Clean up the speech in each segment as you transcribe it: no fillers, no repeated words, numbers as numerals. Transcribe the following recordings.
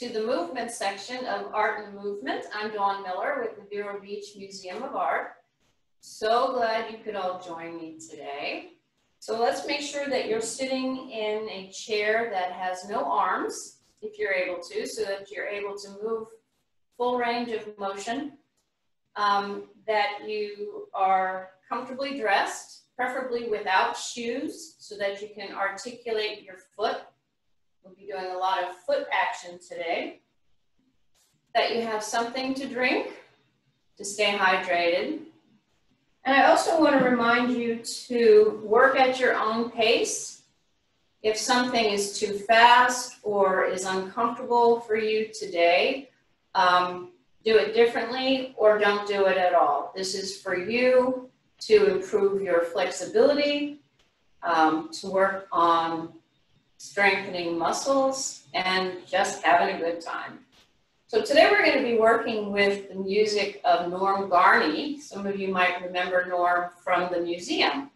to the movement section of Art and Movement. I'm Dawn Miller with the Vero Beach Museum of Art. So glad you could all join me today. So let's make sure that you're sitting in a chair that has no arms, if you're able to, so that you're able to move full range of motion, that you are comfortably dressed, preferably without shoes, so that you can articulate your foot. We'll be doing a lot of foot action today. That you have something to drink to stay hydrated. And I also want to remind you to work at your own pace. If something is too fast or is uncomfortable for you today, do it differently or don't do it at all. This is for you to improve your flexibility, to work on strengthening muscles, and just having a good time. So today we're going to be working with the music of Norm Garney. Some of you might remember Norm from the museum.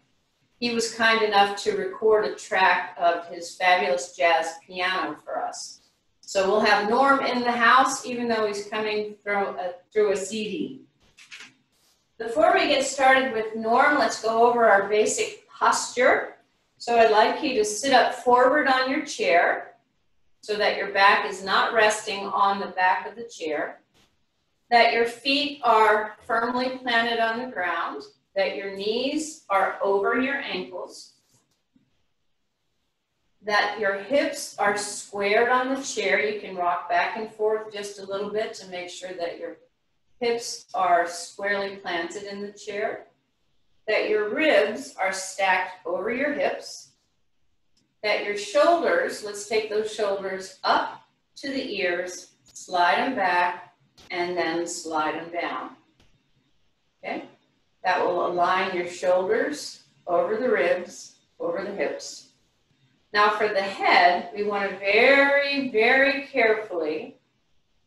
He was kind enough to record a track of his fabulous jazz piano for us. So we'll have Norm in the house, even though he's coming through a CD. Before we get started with Norm, let's go over our basic posture. So I'd like you to sit up forward on your chair so that your back is not resting on the back of the chair, that your feet are firmly planted on the ground, that your knees are over your ankles, that your hips are squared on the chair. You can rock back and forth just a little bit to make sure that your hips are squarely planted in the chair, that your ribs are stacked over your hips, that your shoulders, let's take those shoulders up to the ears, slide them back, and then slide them down. Okay? That will align your shoulders over the ribs, over the hips. Now for the head, we want to very, very carefully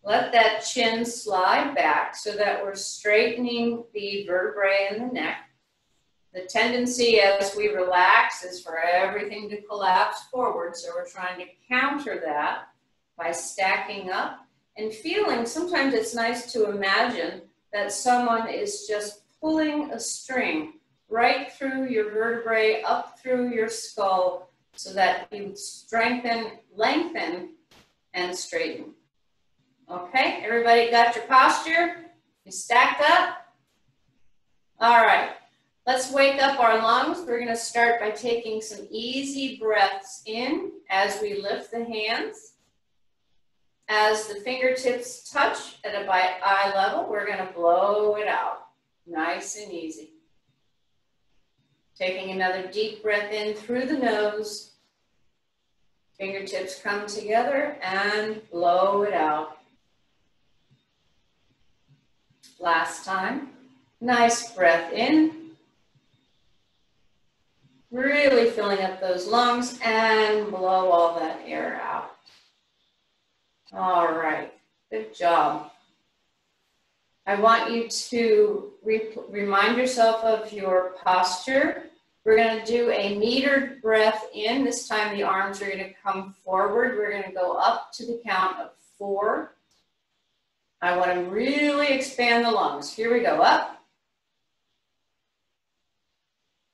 let that chin slide back so that we're straightening the vertebrae in the neck. The tendency as we relax is for everything to collapse forward, so we're trying to counter that by stacking up and feeling. Sometimes it's nice to imagine that someone is just pulling a string right through your vertebrae, up through your skull, so that you strengthen, lengthen, and straighten. Okay, everybody got your posture? You stacked up? All right. Let's wake up our lungs. We're going to start by taking some easy breaths in as we lift the hands. As the fingertips touch at a eye level, we're going to blow it out. Nice and easy. Taking another deep breath in through the nose. Fingertips come together and blow it out. Last time. Nice breath in. Really filling up those lungs and blow all that air out. All right, good job. I want you to remind yourself of your posture. We're going to do a metered breath in. This time the arms are going to come forward. We're going to go up to the count of 4. I want to really expand the lungs. Here we go, up.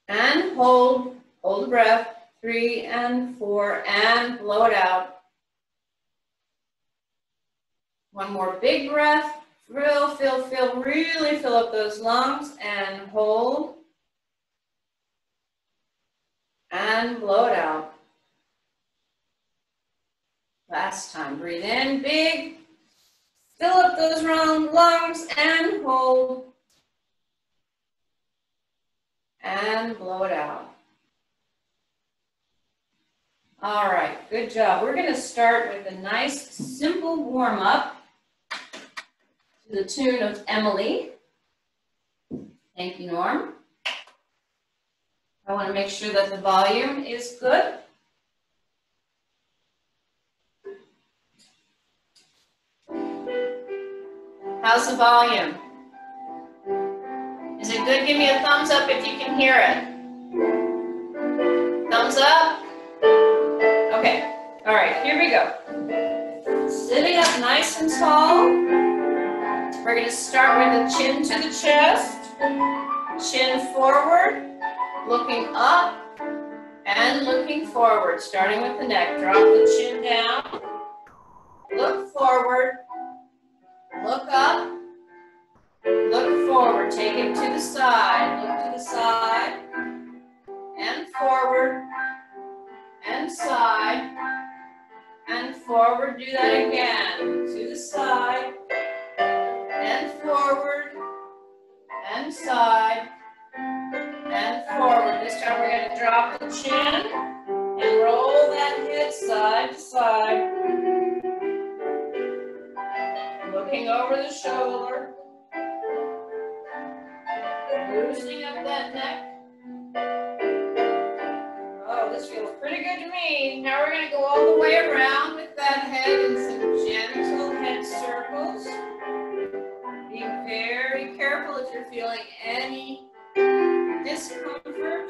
And hold the breath, 3 and 4, and blow it out. One more big breath, really fill up those lungs, and hold, and blow it out. Last time, breathe in, big, fill up those round lungs, and hold, and blow it out. All right, good job. We're going to start with a nice, simple warm-up to the tune of Emily. Thank you, Norm. I want to make sure that the volume is good. How's the volume? Is it good? Give me a thumbs up if you can hear it. Thumbs up? Okay. All right, here we go. Sitting up up nice and tall. We're going to start with the chin to the chest, chin forward, looking up and looking forward, starting with the neck. Drop the chin down, look forward, look up, look forward. Take it to the side, look to the side, and forward, and side, and forward. Do that again. To the side, and forward, and side, and forward. This time we're going to drop the chin and roll that head side to side. Looking over the shoulder. Loosening up that neck. Oh, this feels pretty good to me. Now we're going to go all the way around with that head in some gentle head circles. Be very careful if you're feeling any discomfort.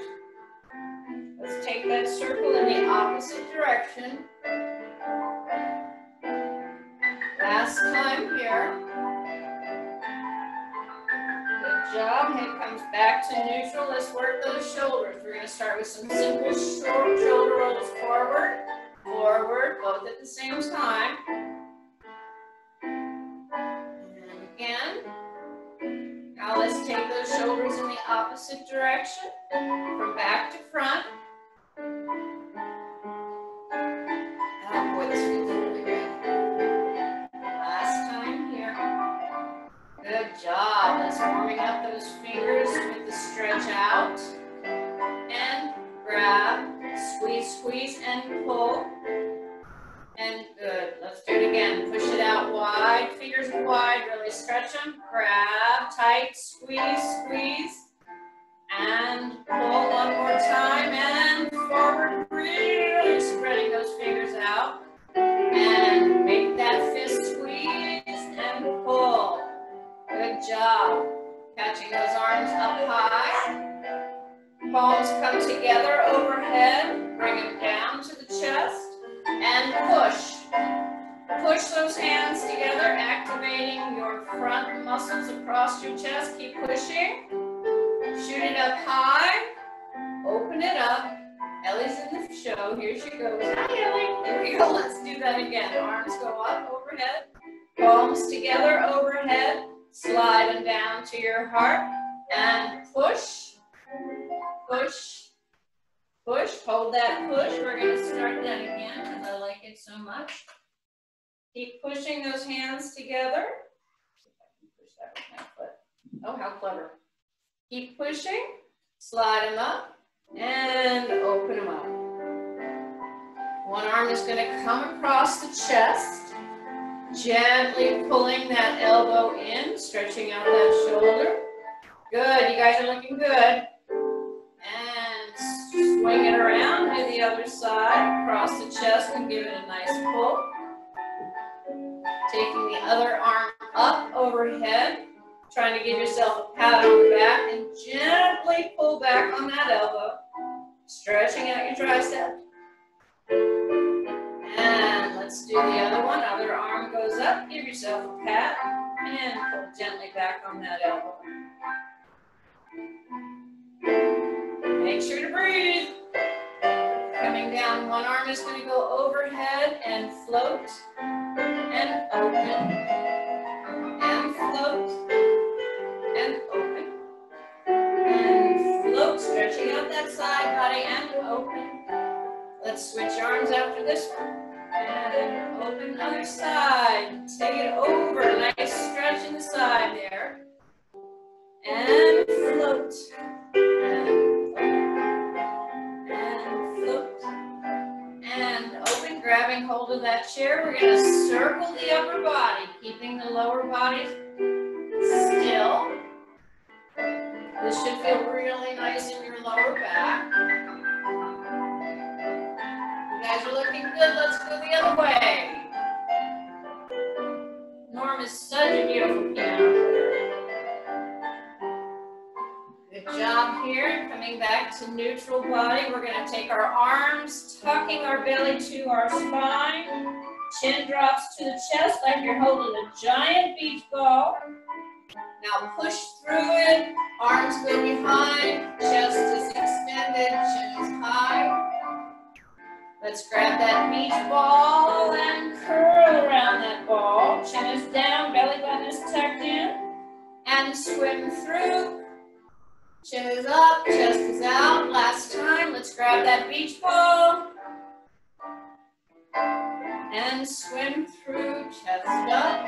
Let's take that circle in the opposite direction. Last time here. Good job. Head comes back to neutral. Let's work those shoulders. We're going to start with some simple short shoulder rolls forward, forward, both at the same time. And again. Now let's take those shoulders in the opposite direction, from back to front. Oh boy, this feels really good. Last time here. Good job. Let's warming up those fingers with the stretch out. And grab, squeeze, squeeze, and pull. And good. Let's do it again. Push it out wide, fingers wide, really stretch them. Grab, tight, squeeze, squeeze. And pull one more time and forward, really spreading those fingers out. And make that fist squeeze and pull. Good job. Catching those arms up high. Palms come together overhead. Bring them down to the chest. And push. Push those hands together, activating your front muscles across your chest. Keep pushing. Shoot it up high. Open it up. Ellie's in the show. Here she goes. Hi, Ellie. Here we go. Let's do that again. Arms go up overhead. Palms together overhead. Slide them down to your heart. And push. Push. Push. Hold that push. We're going to start that again because I like it so much. Keep pushing those hands together. See if I can push that with my foot. Oh, how clever. Keep pushing. Slide them up. And open them up. One arm is going to come across the chest. Gently pulling that elbow in. Stretching out that shoulder. Good. You guys are looking good. And swing it around to the other side. Across the chest and give it a nice pull. Taking the other arm up overhead, trying to give yourself a pat on the back and gently pull back on that elbow, stretching out your tricep. And let's do the other one. Other arm goes up, give yourself a pat and pull gently back on that elbow. Make sure to breathe. Coming down, one arm is going to go overhead and float. And open, and float, and open, and float, stretching out that side body, and open. Let's switch arms after this one, and open other side. Take it over, nice stretch in the side there, and float, and float, and open, grabbing hold of that chair. We're going to circle the upper body, keeping the lower body still. This should feel really nice in your lower back. You guys are looking good. Let's go the other way. Norm is such a beautiful piano player. Good job here. Coming back to neutral body. We're going to take our arms, tucking our belly to our spine. Chin drops to the chest like you're holding a giant beach ball. Now push through it, arms go behind, chest is extended, chin is high. Let's grab that beach ball and curl around that ball. Chin is down, belly button is tucked in. And swim through. Chin is up, chest is out. Last time, let's grab that beach ball. And swim through, chest up.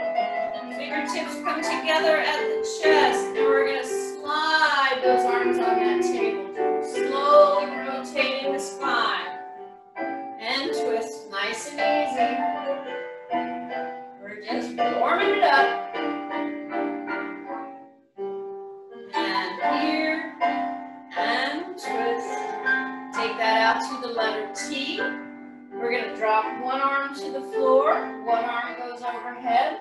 Fingertips come together at the chest. And we're going to slide those arms on that table. Slowly rotating the spine. And twist, nice and easy. We're just warming it up. And here, and twist. Take that out to the letter T. We're going to drop one arm to the floor. One arm goes overhead.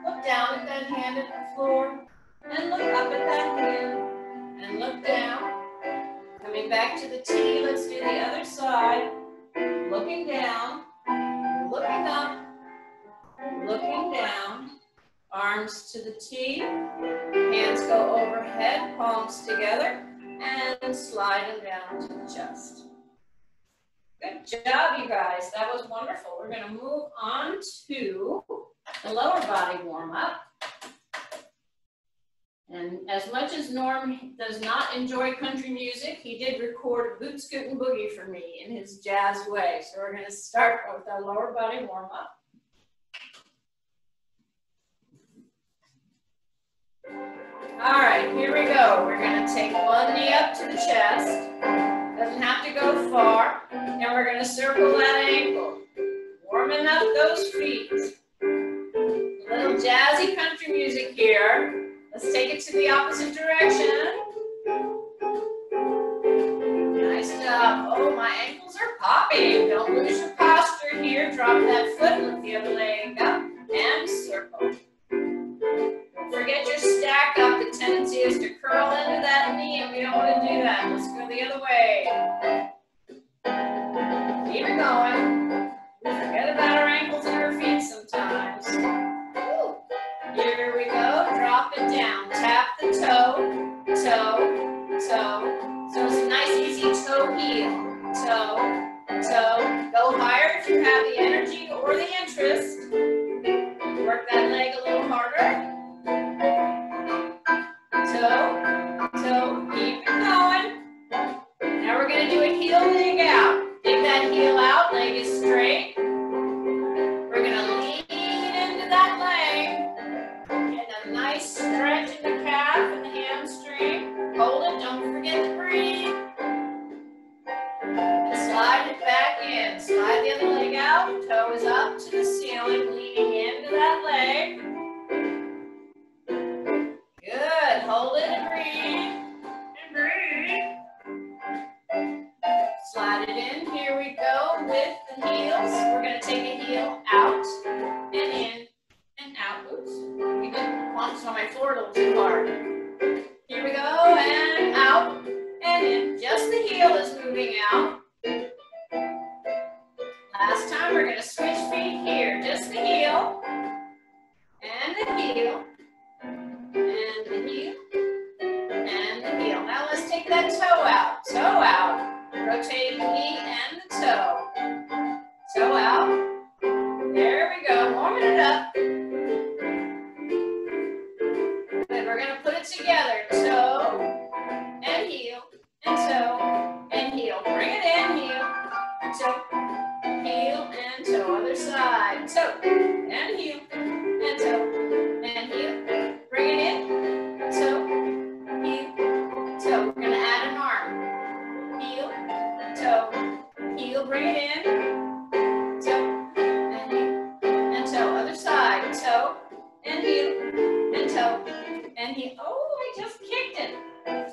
Look down at that hand at the floor. And look up at that hand. And look down. Coming back to the T, let's do the other side. Looking down, looking up, looking down, arms to the T, hands go overhead, palms together, and slide them down to the chest. Good job, you guys. That was wonderful. We're going to move on to the lower body warm-up. And as much as Norm does not enjoy country music, he did record Boot Scootin' Boogie for me in his jazz way. So we're going to start with our lower body warm-up. All right, here we go. We're going to take one knee up to the chest. Doesn't have to go far. And we're going to circle that ankle. Warming up those feet. A little jazzy country music here. Let's take it to the opposite direction. Nice job. Oh, my ankles are popping. Don't lose your posture here. Drop that foot, lift the other leg up, and circle. Don't forget your stack up. The tendency is to curl into that knee, and we don't want to do that. Let's go the other way. Keep it going. We forget about our ankles and our feet sometimes. Here we go, drop it down, tap the toe, toe, toe. So it's a nice easy toe heel, toe, toe. Go higher if you have the energy or the interest. Work that leg a little harder. Toe, toe, keep it going. Now we're going to do a heel leg out. Take that heel out, leg is straight. We're going to lean into that leg. Get a nice stretch in the calf and the hamstring. Hold it, don't forget to breathe. And slide it back in. Slide the other leg out. Toe is up to the ceiling, leaning into that leg. Good. Hold it and breathe. And breathe. Slide it in. Here we go with the heels. We're going to take a heel out and in and out. Oops. We didn't launch on my floor a little too hard. Here we go, and out and in. Just the heel is moving out. Last time we're going to switch feet here. Just the heel, and the heel, and the heel, and the heel. Now let's take that toe out. Toe out. Rotate the knee and the toe. Toe out. There we go. Warming it up. Then we're going to put it together. Toe and heel and toe and heel. Bring it in. Heel, toe, heel and toe. Other side. Toe and heel and toe and heel. Bring it in. Toe, heel, toe. We're going to add an arm. Heel, toe, heel. Bring it in. Toe and heel and toe. Other side. Toe and heel and toe and heel. Oh, I just kicked it.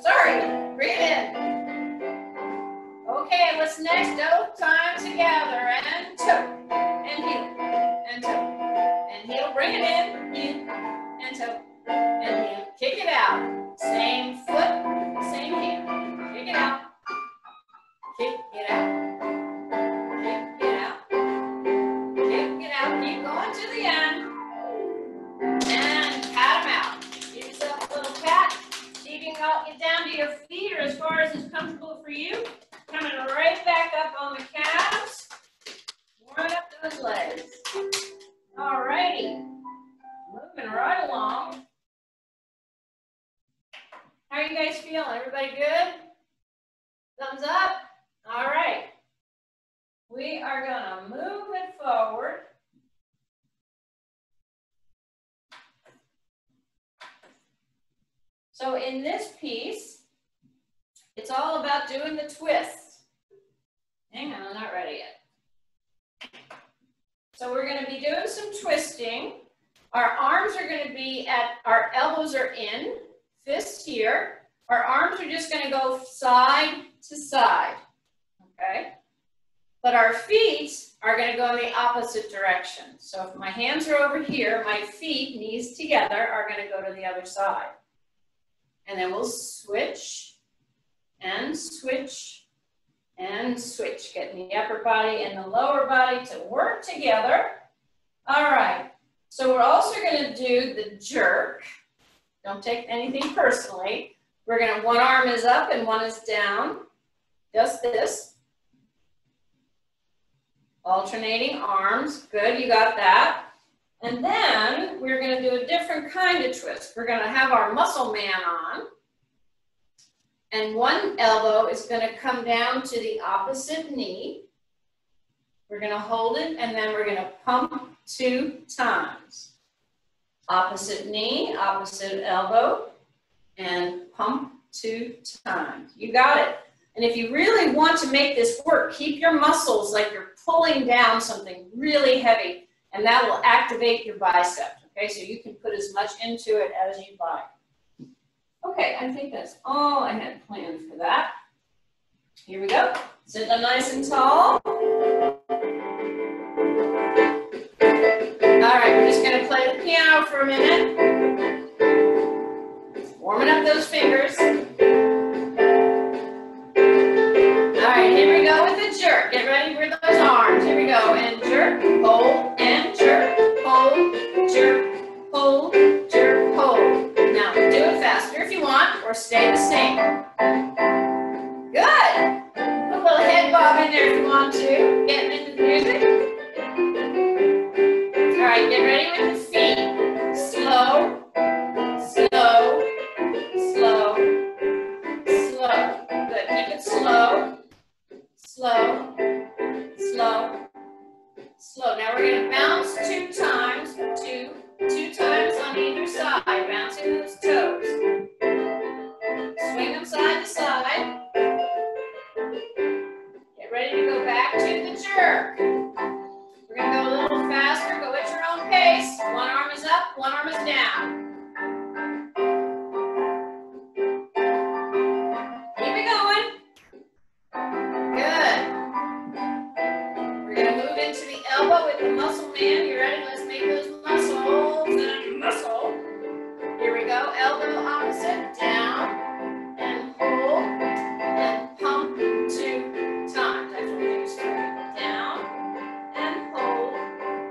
Sorry. Bring it in. Okay, what's next? Toe time together and toe and heel and toe and heel. Bring it in. Heel and toe and heel. Kick it out. Same foot, same hand. Kick it out. Kick it out. Kick it out. Kick it out. Keep for you. Coming right back up on the calves. Warming up those legs. All righty. Moving right along. How are you guys feeling? Everybody good? Thumbs up? All right. We are gonna move it forward. So in this piece, it's all about doing the twist. Hang on, I'm not ready yet. So we're gonna be doing some twisting. Our arms are gonna be our elbows are in, fists here. Our arms are just gonna go side to side, okay? But our feet are gonna go in the opposite direction. So if my hands are over here, my feet, knees together, are gonna go to the other side. And then we'll switch and switch and switch. Getting the upper body and the lower body to work together. All right, so we're also gonna do the jerk. Don't take anything personally. We're gonna, one arm is up and one is down. Just this. Alternating arms, good, you got that. And then we're gonna do a different kind of twist. We're gonna have our muscle man on. And one elbow is gonna come down to the opposite knee. We're gonna hold it and then we're gonna pump 2 times. Opposite knee, opposite elbow, and pump 2 times. You got it. And if you really want to make this work, keep your muscles like you're pulling down something really heavy, and that will activate your bicep, okay? So you can put as much into it as you'd like. Okay, I think that's all I had planned for that. Here we go. Sit up nice and tall. All right, we're just gonna play the piano for a minute. Warming up those fingers. All right, here we go with the jerk. Get ready for those arms. Here we go, and jerk, hold, and jerk, hold, jerk, hold, jerk, hold. Now, do it faster if you want, or stay the same. Good. Put a little head bob in there if you want to. Getting into the music. All right, get ready with the feet. Slow, slow, slow, slow. Good, keep it slow, slow, slow, slow. Now we're gonna bounce 2 times, two times on either side, bouncing those toes. Swing them side to side. Get ready to go back to the jerk. We're gonna go a little faster, go at your own pace. One arm is up, one arm is down. Keep it going. Good. We're gonna move into the elbow with the muscle man. You ready? Let's make those muscles and muscle. Here we go. Elbow opposite, down, and hold, and pump 2 times. That's what we do straight. Down, and hold,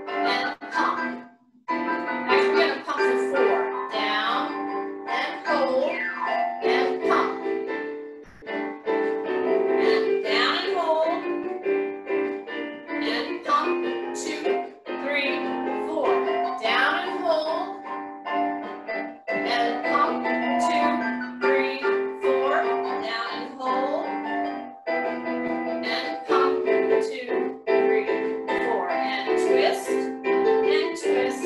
and pump. Actually, we're gonna pump for 4. Down, and hold, and pump. And down and hold, and pump 2, 3, 4. Down and hold, and pump 2, 3, 4. Down and hold, and pump 2, 3, 4. And twist, and twist,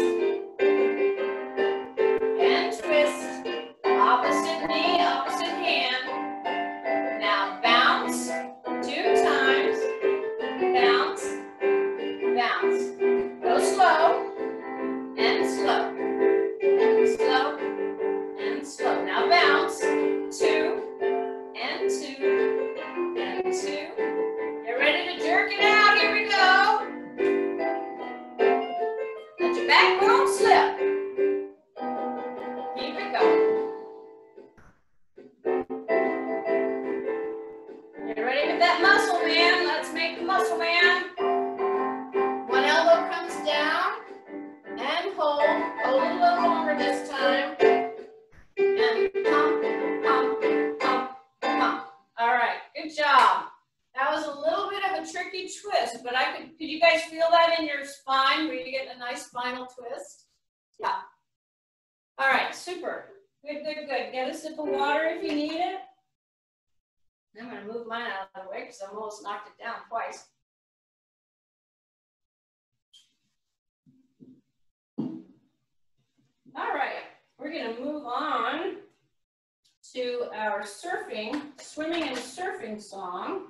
and twist. Opposite knee, opposite hand. Now bounce 2 times. Bounce, bounce. Go slow, and slow, and slow, and slow. Now bounce 2, and 2, and 2. Get ready to jerk it out. Here we go. Let your backbone slip. Keep it going. Get ready with that muscle man. Let's make the muscle man. One elbow comes down and hold. Hold it a little longer this time. And pump, pump, pump, pump. All right, good job. final twist. Yeah. All right, super. Good, good, good. Get a sip of water if you need it. I'm going to move mine out of the way because I almost knocked it down twice. All right, we're going to move on to our swimming and surfing song.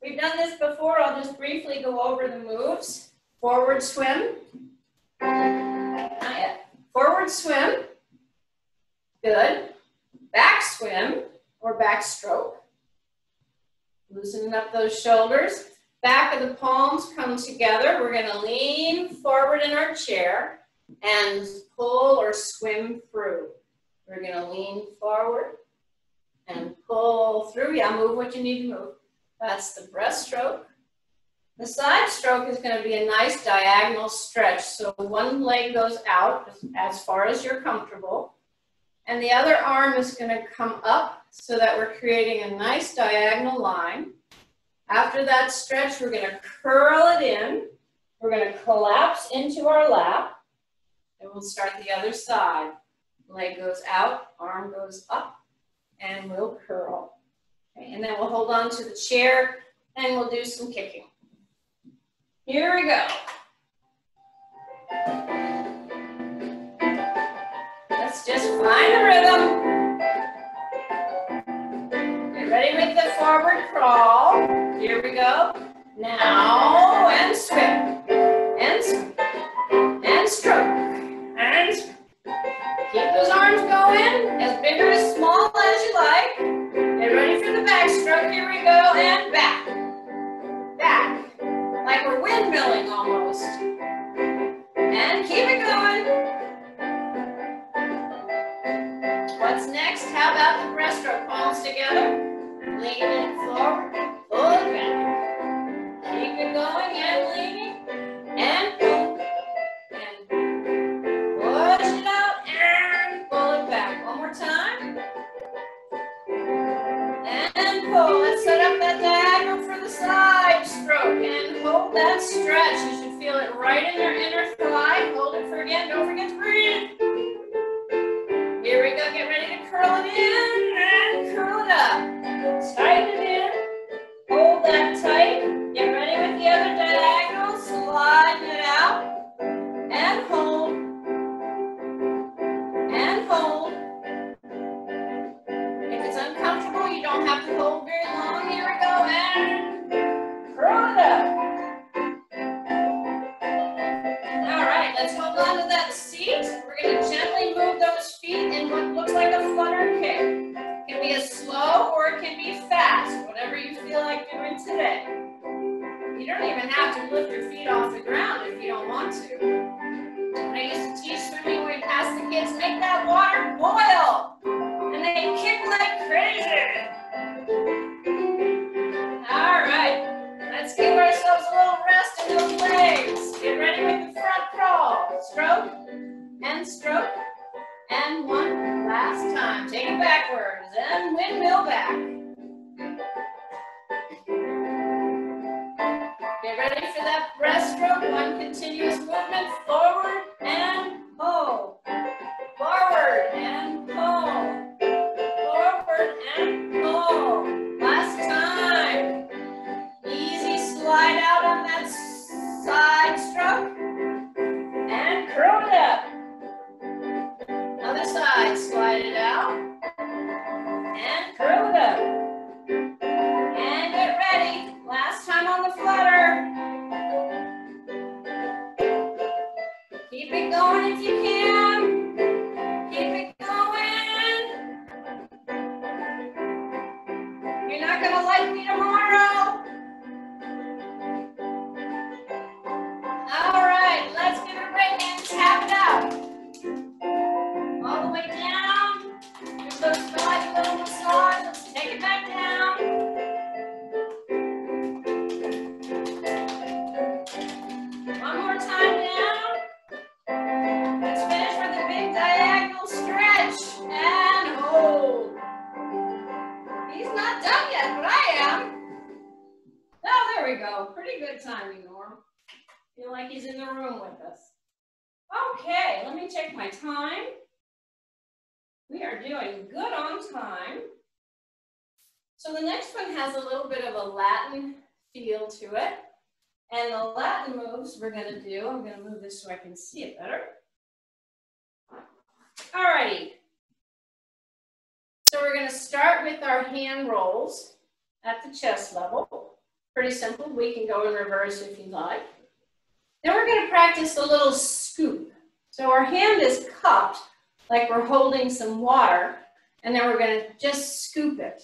We've done this before. I'll just briefly go over the moves. Forward swim. Not yet. Forward swim. Good. Back swim or backstroke. Loosening up those shoulders. Back of the palms come together. We're going to lean forward in our chair and pull or swim through. We're going to lean forward and pull through. Yeah, move what you need to move. That's the breaststroke. The side stroke is going to be a nice diagonal stretch. So one leg goes out as far as you're comfortable. And the other arm is going to come up so that we're creating a nice diagonal line. After that stretch, we're going to curl it in. We're going to collapse into our lap. And we'll start the other side. Leg goes out, arm goes up, and we'll curl. Okay, and then we'll hold on to the chair and we'll do some kicking. Here we go. Let's just find a rhythm. Get ready with the forward crawl. Here we go. Now, and swim, and swim, and stroke, and swim. Keep those arms going, as big or as small as you like. Get ready for the backstroke. Here we go, and back. Back. Like we're windmilling almost. And keep it going. What's next? How about the breaststroke? Palms together. Lean it forward. Pull it back. Keep it going and leaning. And pull. And push it out. And pull it back. One more time. And pull. Let's set up that diagonal for the side stroke. And hold that stretch. You should feel it right in your inner thigh. Hold it for again. Don't forget to breathe. Here we go. Get ready to curl it in and curl it up. Tighten it in. Hold that tight. Get ready with the other diagonal. Sliding it out. And hold. And hold. If it's uncomfortable, you don't have to hold very long. Here we go. And curl it up. All right. Let's hold on to that seat. We're going to gently move those feet in what looks like a flutter kick. It can be a slow or it can be fast, whatever you feel like doing today. You don't even have to lift your feet off the ground if you don't want to. When I used to teach swimming, we'd ask the kids, make that water boil. And they kick like crazy. All right, let's give ourselves a little rest in those legs. Get ready with the front crawl. Stroke and stroke. And one last time. Take it backwards and windmill back. Get ready for that breaststroke. One continuous movement. Forward and pull. Forward and pull. Forward and pull. Last time. Easy slide out on that side stroke. And curl it up. Other side, slide it out, and curl it up, and get ready, last time on the flutter. Keep it going if you can, keep it going. You're not gonna like me tomorrow. All right, let's give it a break and tap it out. All the way down. Give those thighs a little massage. Let's take it back down. One more time down. Let's finish with a big diagonal stretch. And hold. He's not done yet, but I am. Oh, there we go. Pretty good timing, Norm. Feel like he's in the room with us. me check my time. We are doing good on time. So the next one has a little bit of a Latin feel to it. And the Latin moves we're going to do, I'm going to move this so I can see it better. All righty. So we're going to start with our hand rolls at the chest level. Pretty simple. We can go in reverse if you like. Then we're going to practice a little scoop. So our hand is cupped like we're holding some water, and then we're going to just scoop it.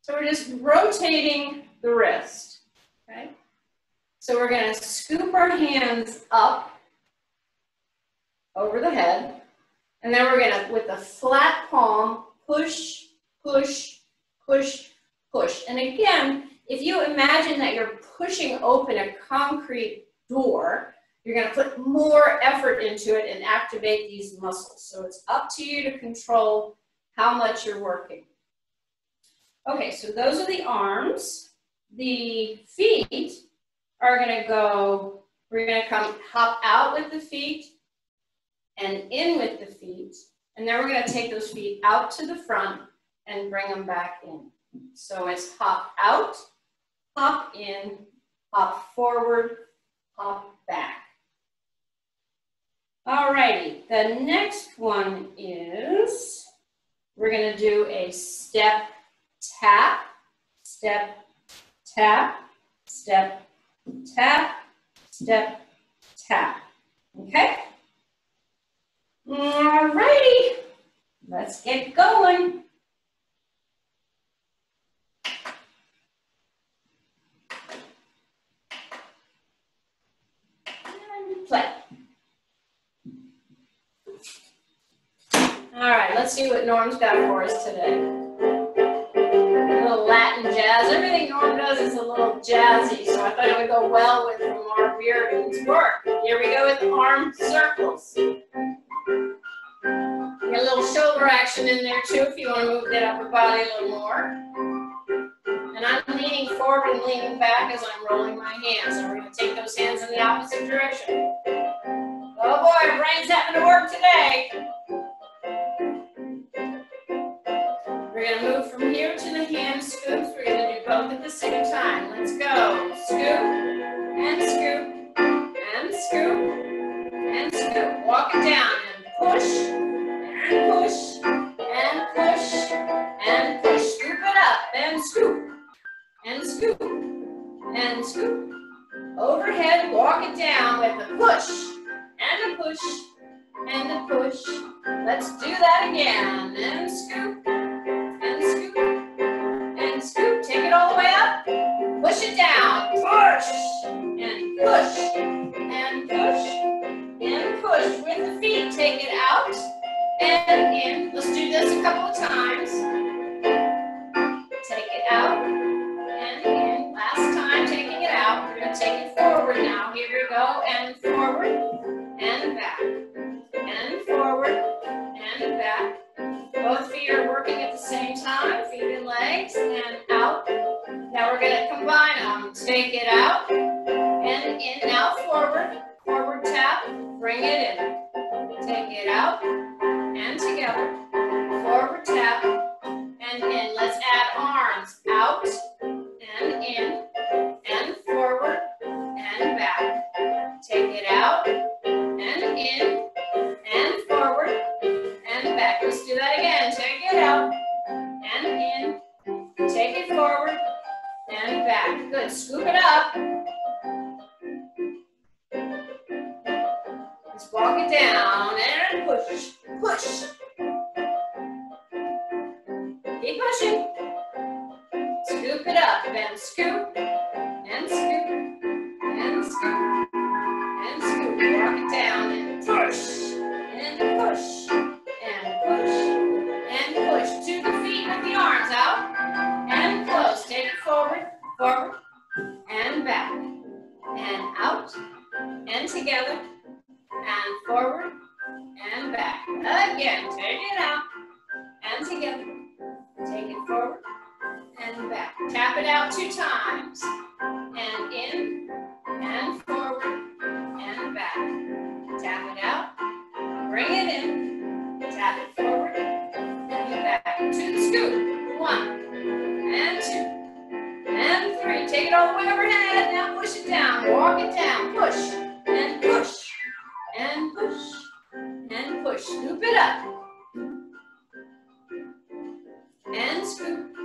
So we're just rotating the wrist, okay? So we're going to scoop our hands up over the head, and then we're going to, with the flat palm, push, push, push, push. And again, if you imagine that you're pushing open a concrete door, you're going to put more effort into it and activate these muscles. So it's up to you to control how much you're working. Okay, so those are the arms. The feet are going to go, we're going to come hop out with the feet and in with the feet. And then we're going to take those feet out to the front and bring them back in. So it's hop out, hop in, hop forward, hop back. All righty, the next one is, we're going to do a step, tap, step, tap, step, tap, step, tap. Okay? All righty, let's get going. And play. All right, let's see what Norm's got for us today. A little Latin jazz. Everything Norm does is a little jazzy, so I thought it would go well with Lamar Bearden's work. Here we go with arm circles. Get a little shoulder action in there too if you want to move that upper body a little more. And I'm leaning forward and leaning back as I'm rolling my hands. And we're going to take those hands in the opposite direction. Oh boy, our brain's having to work today. We're going to move from here to the hand scoops. We're going to do both at the same time. Let's go. Scoop and scoop and scoop and scoop. Walk it down and push and push and push and push. Scoop it up and scoop and scoop and scoop. Overhead, walk it down with a push and a push and a push. Let's do that again. And scoop. Scoop, take it all the way up, push it down, push, and push, and push, and push. With the feet, take it out, and in. Let's do this a couple of times. Take it out, and in. Last time, taking it out. We're going to take it forward now. Here we go, and forward, and back, and forward, and back. Both feet are working at the same time, feet and legs, and out. Now we're going to combine them. Take it out, and in, now forward, forward tap, bring it in. Take it out, and together, forward tap, and in. Let's add arms, out, and in, and forward, and back. Take it out, and in, and forward, and back. Let's do that again. Take it out and in. Take it forward and back. Good. Scoop it up. Let's walk it down and push. Push. Keep pushing. Scoop it up and scoop and scoop and scoop and scoop. Walk it down and push and push. And push to the feet with the arms out and close. Take it forward, forward, and back, and out, and together, and forward, and back. Again, take it out, and together. Take it forward, and back. Tap it out 2 times, and in, and forward, and back. Tap it out, tap it forward and back. To the scoop. 1 and 2 and 3. Take it all the way overhead. Now push it down. Walk it down. Push and push and push and push. Scoop it up. And scoop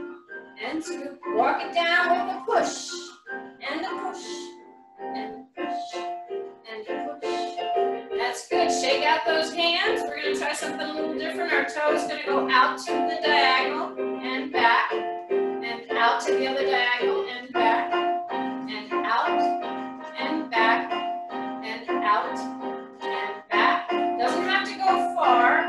and scoop. Walk it down with a push and a push and push and a push. That's good. Shake out those hands. We're going to try something a little different. Our toe is going to go out to the diagonal and back, and out to the other diagonal and back, and out and back, and out and back. Doesn't have to go far,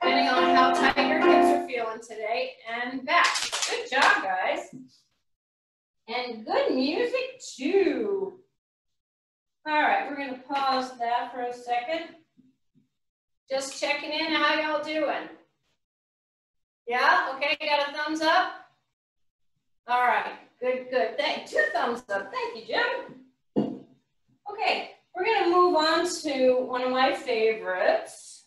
depending on how tight your hips are feeling today, and back. Good job, guys. And good music, too. All right, we're going to pause that for a second. Just checking in. How y'all doing? Yeah? Okay, got a thumbs up? All right, good, good. 2 thumbs up. Thank you, Jim. Okay, we're going to move on to one of my favorites.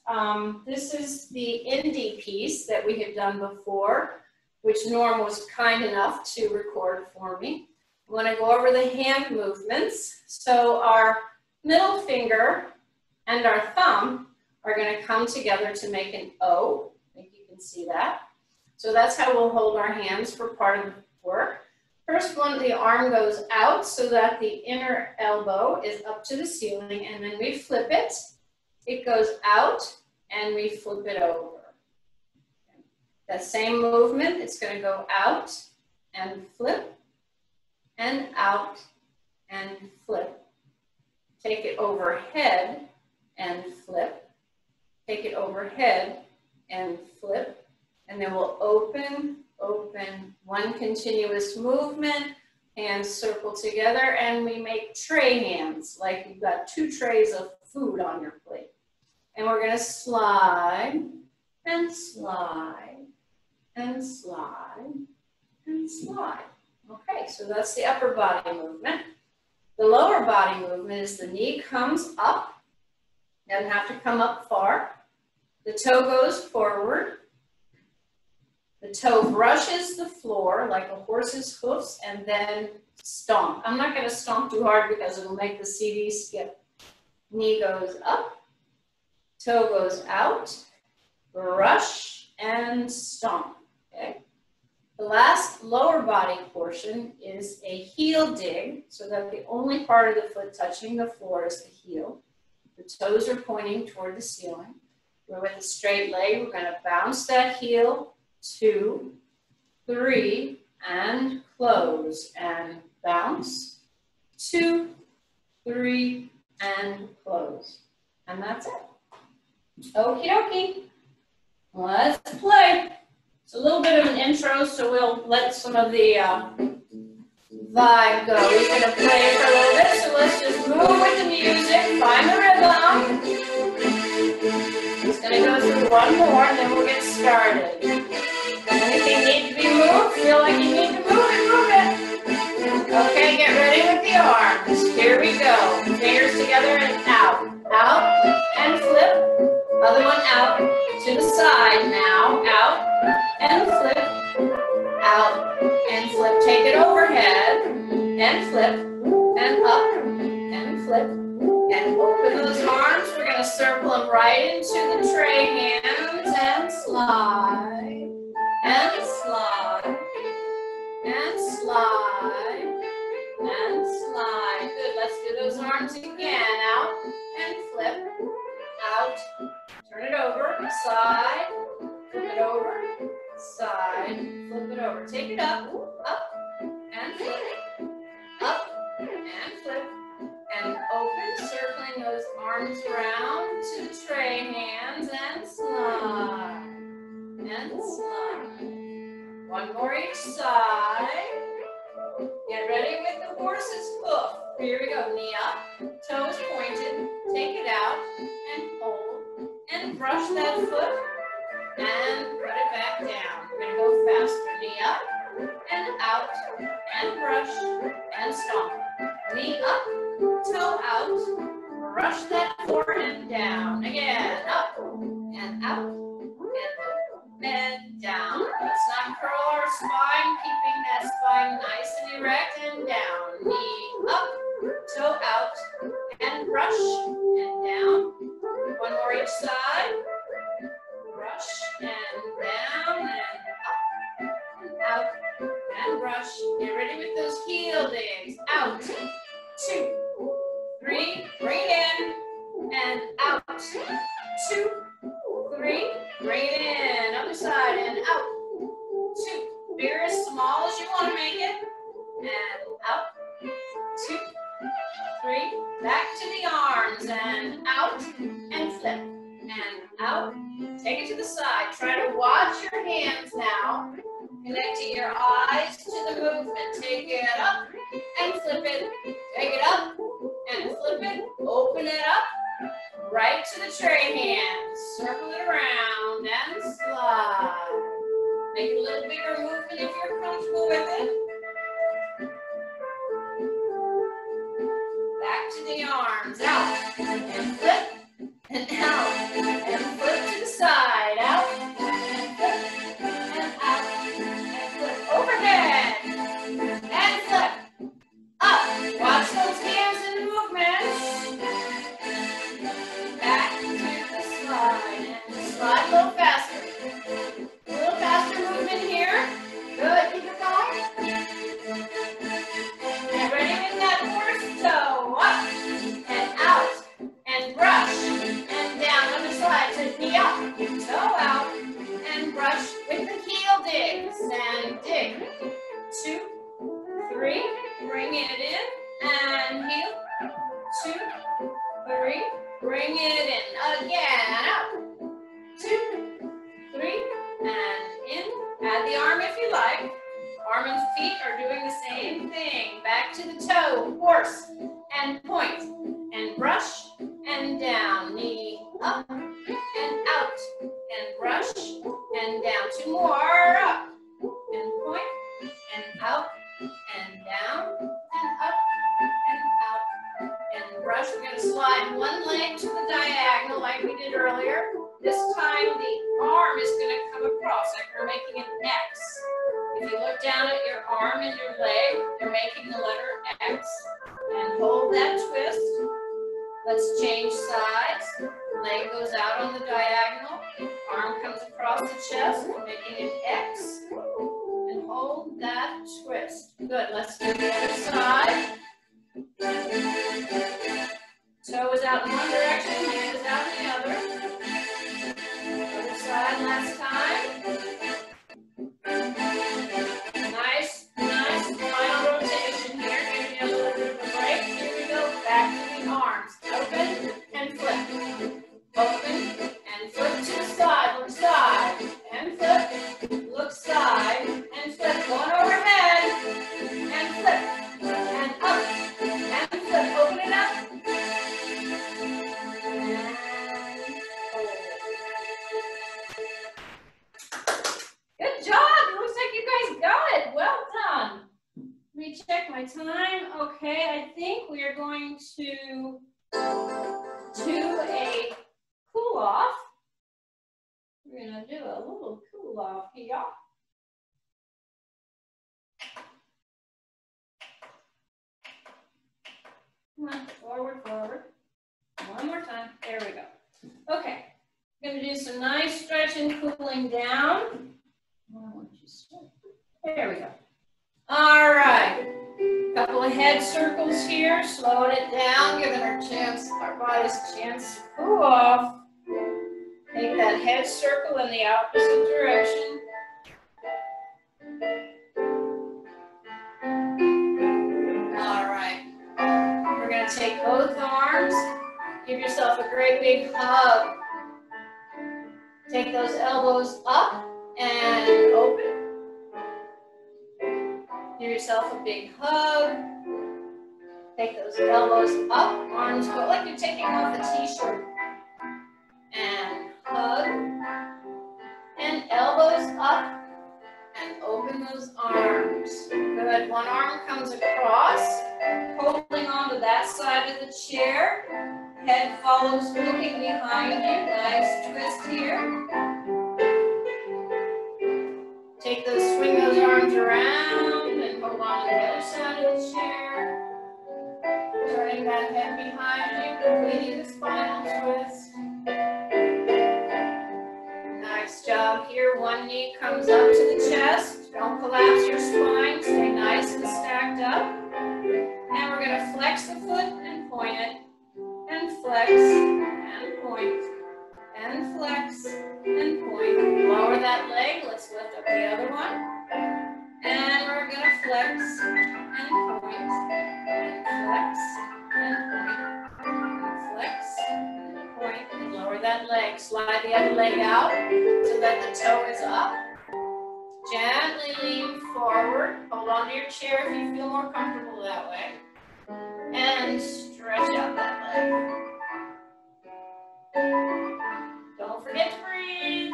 This is the indie piece that we have done before, which Norm was kind enough to record for me. I want to go over the hand movements. So our middle finger and our thumb are going to come together to make an O. I think you can see that. So that's how we'll hold our hands for part of the work. First one, the arm goes out so that the inner elbow is up to the ceiling, and then we flip it. It goes out, and we flip it over. That same movement, it's going to go out and flip, and out and flip. Take it overhead and flip. Take it overhead and flip. And then we'll open, open, one continuous movement, hands circle together, and we make tray hands, like you've got 2 trays of food on your plate. And we're going to slide and slide and slide and slide. Okay, so that's the upper body movement. The lower body movement is the knee comes up, doesn't have to come up far. The toe goes forward. The toe brushes the floor like a horse's hoofs, and then stomp. I'm not going to stomp too hard because it'll make the CD skip. Knee goes up, toe goes out, brush, and stomp. Okay. The last lower body portion is a heel dig, so that the only part of the foot touching the floor is the heel. The toes are pointing toward the ceiling. We're with a straight leg. We're going to bounce that heel, 2, 3, and close, and bounce, 2, 3, and close. And that's it. Okie dokie. Let's play. It's a little bit of an intro, so we'll let some of the vibe go. We're going to play for a little bit, so let's just move with the music, find the rhythm. Just going to go through one more, and then we'll get started. Anything need to be moved? Feel like you need to move it, move it. Okay, get ready with the arms. Here we go. Fingers together and out. Out and flip. Other one out to the side now. Out and flip. Out and flip. Take it overhead and flip and up and flip and open those arms. We're going to circle them right into the tray hands and slide and slide and slide and slide. Good. Let's do those arms again. Out and flip. Out. Turn it over. Side. Flip it over. Side. Flip it over. Take it up. Up and flip. Up and flip. And open, circling those arms around to the tray hands and slide. And slide. One more each side. Get ready with the horse's hoof. Here we go. Knee up, toes pointed. Take it out and hold. And brush that foot and put it back down. We're going to go faster. Knee up and out and brush and stomp. Knee up, toe out, brush that floor and down. Again, up and out side. Brush and down and up and out and brush. Get ready with those heel digs. Out, 2, 3, bring it in and out. 2, 3, bring it in. Other side and out. 2, bigger as small as you want to make it. And out. 2, 3, back to the arms and out and flip and out. Take it to the side. Try to watch your hands now. Connecting your eyes to the movement. Take it up and flip it. Take it up and flip it. Open it up. Right to the tray hands. Circle it around and slide. Make a little bigger movement if you're comfortable with it. Back to the arms. Out and flip and out and flip to the side. Out and flip and out and flip. Overhead and flip. Up. Watch those hands in the movement. Back to the slide and slide a little faster. A little faster movement here. Good. Keep it going. Get ready with that horse toe. Up and out and brush and down. Other side to knee up, toe out and brush with the heel digs and dig. 2, 3, bring it in and heel. 2, 3, bring it in again. Out. 2, 3 and in. Add the arm if you like. Arm and feet are doing the same thing. Back to the toe, horse, and point, and brush, and down. Knee up, and out, and brush, and down. 2 more, up, and point, and out, and down, and up, and out, and brush. We're going to slide one leg to the diagonal like we did earlier. This time the arm is going to come across, like we're making an X. If you look down at your arm and your leg, you're making the letter X. And hold that twist. Let's change sides. Leg goes out on the diagonal. Arm comes across the chest, making an X. And hold that twist. Good. Let's do the other side. Toe is out in one direction, hand is out in the other. Other side last time. Nice final rotation here. Giving you a little bit of a break. Here we go. Back to the arms. Open and flip. Open and flip to the side. Look side and flip. Look side and flip. Going overhead and flip and up and flip. Open it up. Good job. It looks like you guys got it. Well done. Let me check my time. Okay, I think we are going to do a cool off. We're going to do a little cool off here. Come on, forward, forward. One more time. There we go. Okay. We're going to do some nice stretching, cooling down. There we go. All right. Couple of head circles here, slowing it down, giving our body's a chance to cool off. Take that head circle in the opposite direction. All right. We're going to take both arms. Give yourself a great big hug. Take those elbows up and open. Give yourself a big hug. Take those elbows up, arms go like you're taking off a t-shirt. And hug. And elbows up. And open those arms. Good. One arm comes across, holding on to that side of the chair. Head follows looking behind you. Nice twist here. Take those, swing those arms around and hold on to the other side of the chair. Turning that head behind you, completing the spinal twist. Here, one knee comes up to the chest. Don't collapse your spine. Stay nice and stacked up. And we're going to flex the foot and point it. And flex and point. And flex and point. Lower that leg. Let's lift up the other one. And we're going to flex and point. And flex and point. And flex and point. And lower that leg. Slide the other leg out so that the toe is up. Gently lean forward. Hold on to your chair if you feel more comfortable that way. And stretch out that leg. Don't forget to breathe.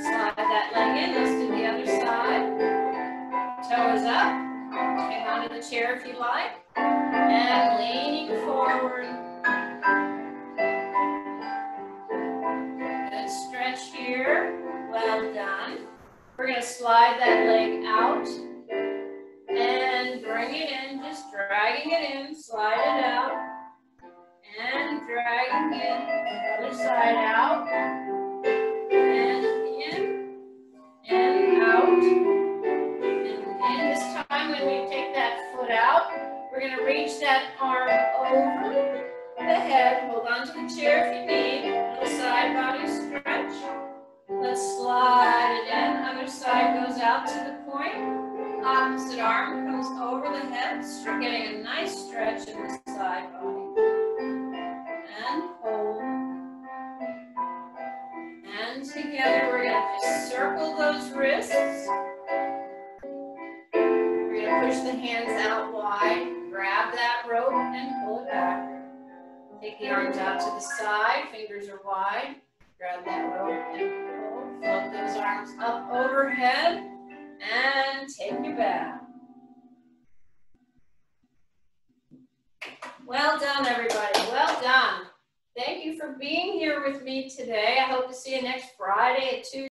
Slide that leg in. Let's do the other side. Toe is up. Hang on to the chair if you like. And leaning forward. Good stretch here. Well done. We're going to slide that leg out. And bring it in. Just dragging it in. Slide it out. And dragging it. Other side out. And in. And out. And in. This time when we take that foot out, we're going to reach that arm over the head. Hold on to the chair if you need. Little side body stretch. Let's slide it in. Other side goes out to the point. Opposite arm comes over the head. We're getting a nice stretch in the side body. And hold. And together we're going to just circle those wrists. We're going to push the hands out wide. Grab that rope and pull it back. Take the arms out to the side. Fingers are wide. Grab that rope and pull. Float those arms up overhead. And take you back. Well done, everybody. Well done. Thank you for being here with me today. I hope to see you next Friday at 2.